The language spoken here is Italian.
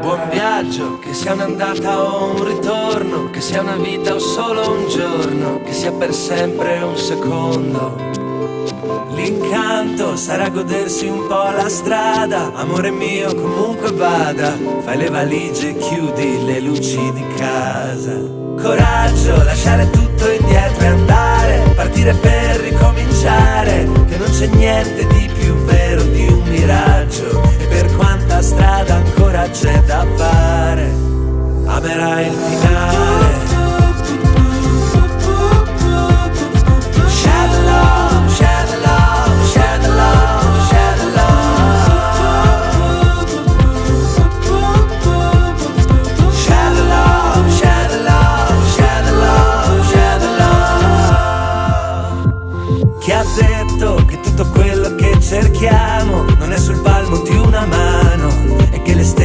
Buon viaggio, che sia un'andata o un ritorno, che sia una vita o solo un giorno, che sia per sempre un secondo. L'incanto sarà godersi un po' la strada, amore mio comunque vada, fai le valigie e chiudi le luci di casa. Coraggio, lasciare tutto indietro e andare, partire per ricominciare, che non c'è niente di più vero di un miraggio, e per quanta strada ancora c'è da fare, amerai il finale.